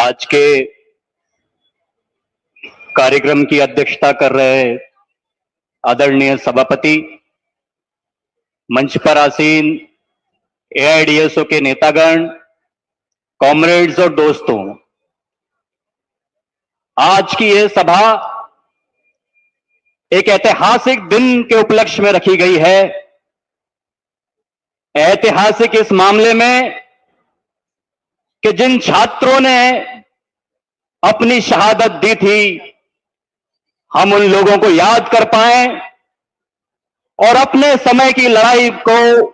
आज के कार्यक्रम की अध्यक्षता कर रहे आदरणीय सभापति, मंच पर आसीन एआईडीएसओ के नेतागण, कॉमरेड्स और दोस्तों, आज की यह सभा एक ऐतिहासिक दिन के उपलक्ष्य में रखी गई है। ऐतिहासिक इस मामले में कि जिन छात्रों ने अपनी शहादत दी थी, हम उन लोगों को याद कर पाए और अपने समय की लड़ाई को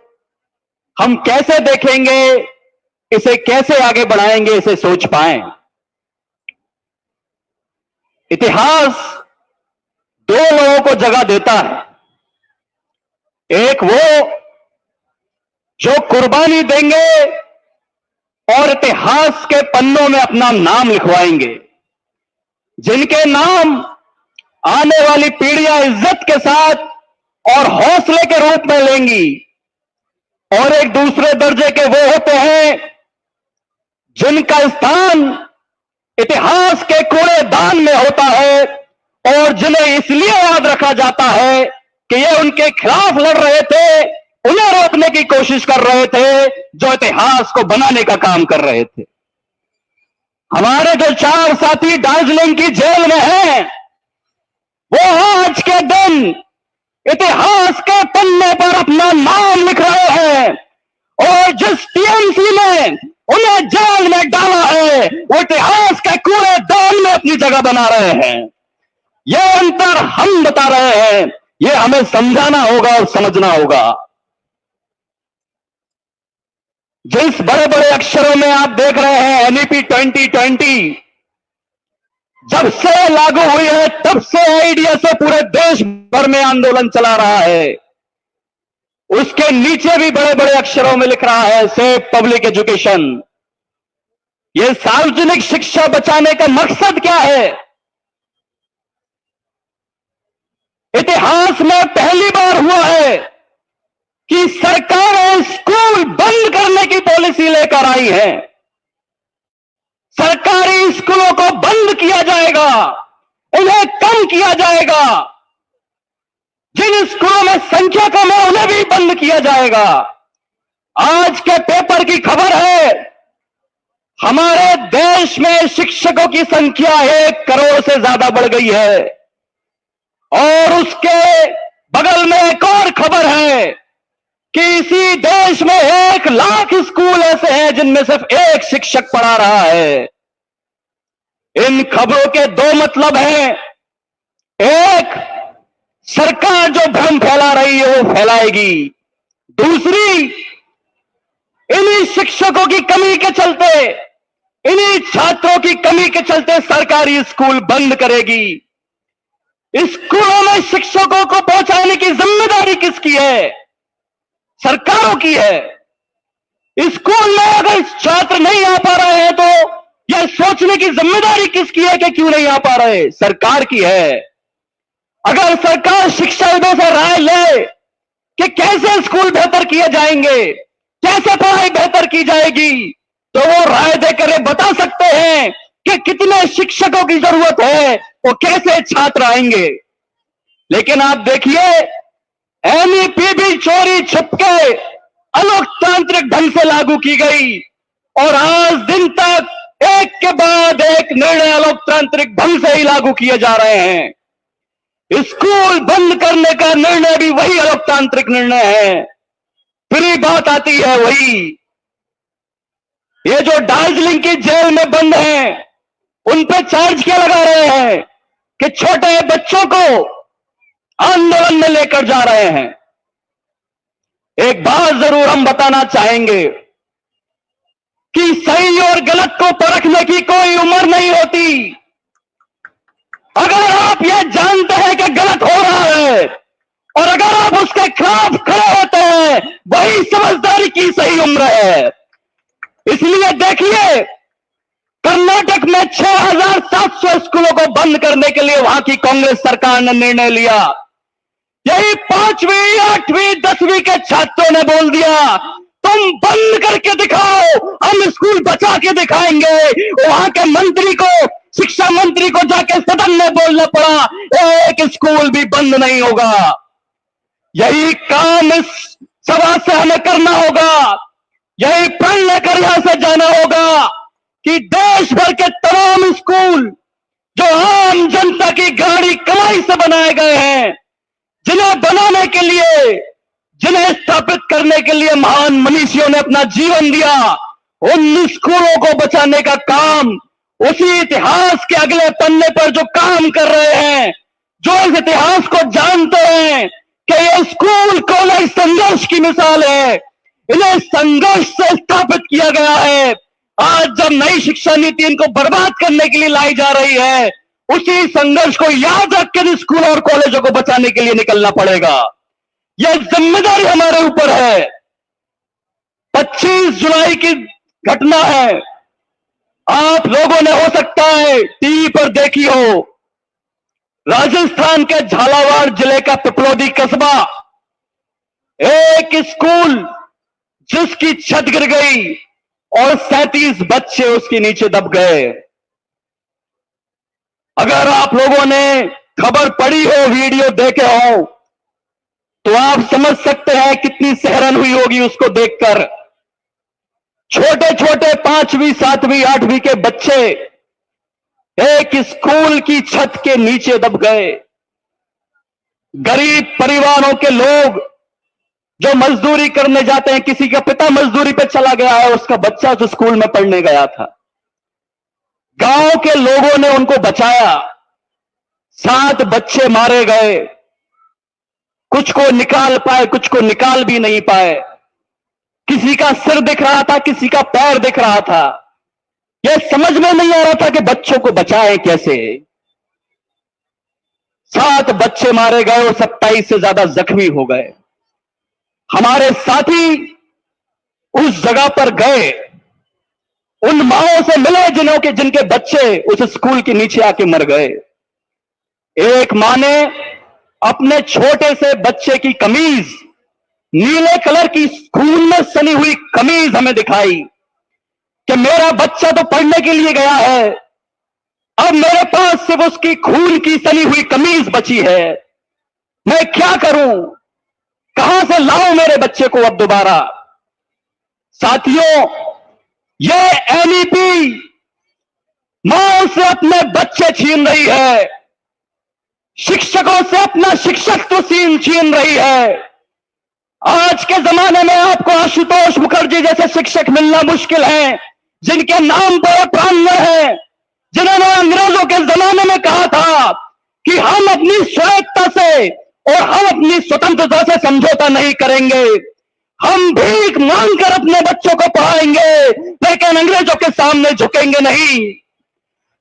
हम कैसे देखेंगे, इसे कैसे आगे बढ़ाएंगे, इसे सोच पाए। इतिहास दो लोगों को जगह देता है। एक वो जो कुर्बानी देंगे और इतिहास के पन्नों में अपना नाम लिखवाएंगे, जिनके नाम आने वाली पीढ़ियां इज्जत के साथ और हौसले के रूप में लेंगी। और एक दूसरे दर्जे के वो होते हैं जिनका स्थान इतिहास के कूड़ेदान में होता है और जिन्हें इसलिए याद रखा जाता है कि ये उनके खिलाफ लड़ रहे थे, उन्हें रोकने की कोशिश कर रहे थे, जो इतिहास को बनाने का काम कर रहे थे। हमारे जो 4 साथी दार्जिलिंग की जेल में हैं, वो आज के दिन इतिहास के पन्ने पर अपना नाम लिख रहे हैं और जिस टीएमसी ने उन्हें जेल में डाला है, वो इतिहास के कूड़ेदान में अपनी जगह बना रहे हैं। यह अंतर हम बता रहे हैं, यह हमें समझाना होगा और समझना होगा। जिस बड़े बड़े अक्षरों में आप देख रहे हैं एनईपी 2020 जब से लागू हुई है, तब से एआईडीएसओ पूरे देश भर में आंदोलन चला रहा है। उसके नीचे भी बड़े बड़े अक्षरों में लिख रहा है सेव पब्लिक एजुकेशन। यह सार्वजनिक शिक्षा बचाने का मकसद क्या है? इतिहास में पहली बार हुआ है कि सरकारें स्कूल बंद करने की पॉलिसी लेकर आई है। सरकारी स्कूलों को बंद किया जाएगा, उन्हें कम किया जाएगा। जिन स्कूलों में संख्या कम है, उन्हें भी बंद किया जाएगा। आज के पेपर की खबर है, हमारे देश में शिक्षकों की संख्या 1 करोड़ से ज्यादा बढ़ गई है। और उसके बगल में एक और खबर है कि इसी देश में 1 लाख स्कूल ऐसे हैं जिनमें सिर्फ 1 शिक्षक पढ़ा रहा है। इन खबरों के 2 मतलब हैं। एक, सरकार जो भ्रम फैला रही है वो फैलाएगी। दूसरी, इन्हीं शिक्षकों की कमी के चलते, इन्हीं छात्रों की कमी के चलते सरकारी स्कूल बंद करेगी। स्कूलों में शिक्षकों को पहुंचाने की जिम्मेदारी किसकी है? सरकारों की है। स्कूल में अगर छात्र नहीं आ पा रहे हैं तो यह सोचने की जिम्मेदारी किसकी है कि क्यों नहीं आ पा रहे? सरकार की है। अगर सरकार शिक्षाविदों से राय ले कि कैसे स्कूल बेहतर किए जाएंगे, कैसे पढ़ाई बेहतर की जाएगी, तो वो राय देकर ये बता सकते हैं कि कितने शिक्षकों की जरूरत है और कैसे छात्र आएंगे। लेकिन आप देखिए, एनईपी भी चोरी छुपके अलोकतांत्रिक ढंग से लागू की गई और आज दिन तक एक के बाद एक निर्णय अलोकतांत्रिक ढंग से ही लागू किए जा रहे हैं। स्कूल बंद करने का निर्णय भी वही अलोकतांत्रिक निर्णय है। फिर बात आती है वही, ये जो दार्जिलिंग की जेल में बंद हैं, उन पे चार्ज क्या लगा रहे हैं कि छोटे बच्चों को आंदोलन में लेकर जा रहे हैं। एक बात जरूर हम बताना चाहेंगे कि सही और गलत को परखने की कोई उम्र नहीं होती। अगर आप यह जानते हैं कि गलत हो रहा है और अगर आप उसके खिलाफ खड़े होते हैं, वही समझदारी की सही उम्र है। इसलिए देखिए, कर्नाटक में 6700 स्कूलों को बंद करने के लिए वहां की कांग्रेस सरकार ने निर्णय लिया। यही 5वीं, 8वीं, 10वीं के छात्रों ने बोल दिया, तुम बंद करके दिखाओ, हम हम स्कूल बचा के दिखाएंगे। वहां के मंत्री को, शिक्षा मंत्री को जाके सदन में बोलना पड़ा, एक स्कूल भी बंद नहीं होगा। यही काम इस सभा से हमें करना होगा, यही प्रण लेकर यहां से जाना होगा कि देश भर के तमाम स्कूल जो आम जनता की गाड़ी कमाई से बनाए गए हैं, जिन्हें बनाने के लिए, जिन्हें स्थापित करने के लिए महान मनीषियों ने अपना जीवन दिया, उन स्कूलों को बचाने का काम उसी इतिहास के अगले पन्ने पर जो काम कर रहे हैं, जो इस इतिहास को जानते हैं कि ये स्कूल कॉलेज संघर्ष की मिसाल है, इन्हें संघर्ष से स्थापित किया गया है। आज जब नई शिक्षा नीति इनको बर्बाद करने के लिए लाई जा रही है, उसी संघर्ष को याद रखकर स्कूल और कॉलेजों को बचाने के लिए निकलना पड़ेगा। यह जिम्मेदारी हमारे ऊपर है। 25 जुलाई की घटना है, आप लोगों ने हो सकता है टीवी पर देखी हो। राजस्थान के झालावाड़ जिले का पिपलोदी कस्बा, एक स्कूल जिसकी छत गिर गई और 37 बच्चे उसके नीचे दब गए। अगर आप लोगों ने खबर पढ़ी हो, वीडियो देखे हो, तो आप समझ सकते हैं कितनी सहरन हुई होगी उसको देखकर। छोटे छोटे 5वीं 7वीं 8वीं के बच्चे एक स्कूल की छत के नीचे दब गए। गरीब परिवारों के लोग जो मजदूरी करने जाते हैं, किसी का पिता मजदूरी पे चला गया है, उसका बच्चा जो स्कूल में पढ़ने गया था, गांव के लोगों ने उनको बचाया। 7 बच्चे मारे गए, कुछ को निकाल पाए, कुछ को निकाल भी नहीं पाए। किसी का सिर दिख रहा था, किसी का पैर दिख रहा था। यह समझ में नहीं आ रहा था कि बच्चों को बचाएं कैसे। 7 बच्चे मारे गए और 27 से ज्यादा जख्मी हो गए। हमारे साथी उस जगह पर गए, उन माओं से मिले जिनके बच्चे उस स्कूल के नीचे आके मर गए। एक मां ने अपने छोटे से बच्चे की कमीज, नीले कलर की खून में सनी हुई कमीज हमें दिखाई कि मेरा बच्चा तो पढ़ने के लिए गया है, अब मेरे पास सिर्फ उसकी खून की सनी हुई कमीज बची है। मैं क्या करूं, कहां से लाऊं मेरे बच्चे को अब दोबारा। साथियों, यह एनईपी मां से अपने बच्चे छीन रही है, शिक्षकों से अपना शिक्षकत्व छीन रही है। आज के जमाने में आपको आशुतोष मुखर्जी जैसे शिक्षक मिलना मुश्किल है, जिनके नाम पर प्राण है, जिन्होंने अंग्रेजों के जमाने में कहा था कि हम अपनी स्वायत्तता से और हम अपनी स्वतंत्रता से समझौता नहीं करेंगे, हम भीख मांगकर अपने बच्चों को पढ़ाएंगे, लेकिन अंग्रेजों के सामने झुकेंगे नहीं।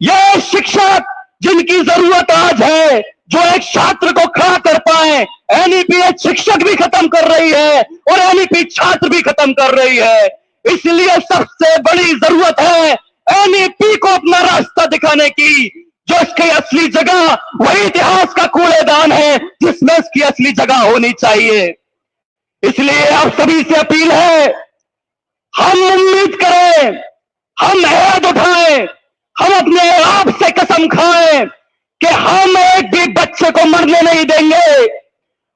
यह शिक्षक जिनकी जरूरत आज है, जो एक छात्र को खड़ा कर पाए, एनईपी शिक्षक भी खत्म कर रही है और एनईपी छात्र भी खत्म कर रही है। इसलिए सबसे बड़ी जरूरत है एनईपी को अपना रास्ता दिखाने की, जो इसकी असली जगह वही इतिहास का कूड़ेदान है जिसमें इसकी असली जगह होनी चाहिए। इसलिए आप सभी से अपील है, हम उम्मीद करें, हम ऐद उठाएं, हम अपने आप से कसम खाएं कि हम एक भी बच्चे को मरने नहीं देंगे,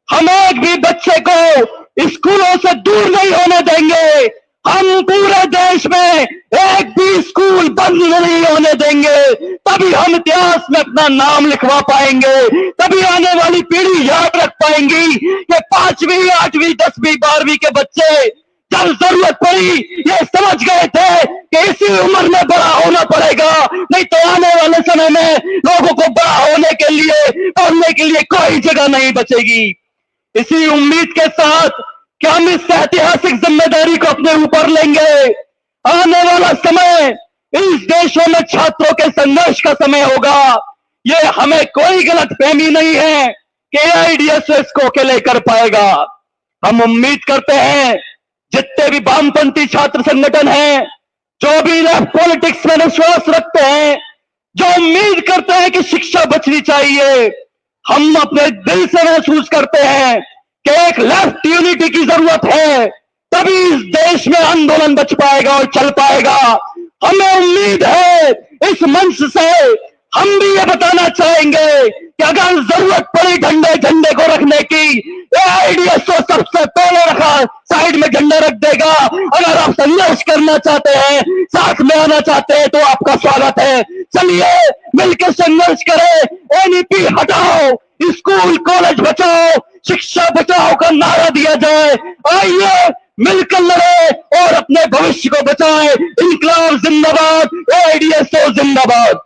हम एक भी बच्चे को स्कूलों से दूर नहीं होने देंगे, हम पूरे देश में एक भी स्कूल बंद नहीं होने देंगे। तभी हम इतिहास में अपना नाम लिखवा पाएंगे, तभी आने वाली पीढ़ी याद रख पाएंगी कि 5वीं 8वीं 10वीं 12वीं के बच्चे जब जरूरत पड़ी ये समझ गए थे कि इसी उम्र में बड़ा होना पड़ेगा, नहीं तो आने वाले समय में लोगों को बड़ा होने के लिए, पढ़ने के लिए कोई जगह नहीं बचेगी। इसी उम्मीद के साथ कि हम इस ऐतिहासिक जिम्मेदारी को अपने ऊपर लेंगे। आने वाला समय इस देशों में छात्रों के संघर्ष का समय होगा। ये हमें कोई गलतफहमी नहीं है कि एआईडीएस इसको अकेले कर पाएगा। हम उम्मीद करते हैं जितने भी वामपंथी छात्र संगठन हैं, जो भी लेफ्ट पॉलिटिक्स में विश्वास रखते हैं, जो उम्मीद करते हैं कि शिक्षा बचनी चाहिए, हम अपने दिल से महसूस करते हैं कि एक लेफ्ट यूनिटी की जरूरत है, तभी इस देश में आंदोलन बच पाएगा और चल पाएगा। हमें उम्मीद है इस मंच से हम भी ये बताना चाहेंगे कि अगर जरूरत पड़ी झंडे को रखने की, एआईडीएसओ सबसे पहले रखा साइड में झंडा रख देगा। अगर आप संघर्ष करना चाहते हैं, साथ में आना चाहते हैं, तो आपका स्वागत है। चलिए मिलकर संघर्ष करें। एनईपी हटाओ, स्कूल कॉलेज बचाओ, शिक्षा बचाओ का नारा दिया जाए। आइए मिलकर लड़े और अपने भविष्य को बचाएं। इनकलाब जिंदाबाद, एआईडीएसओ जिंदाबाद।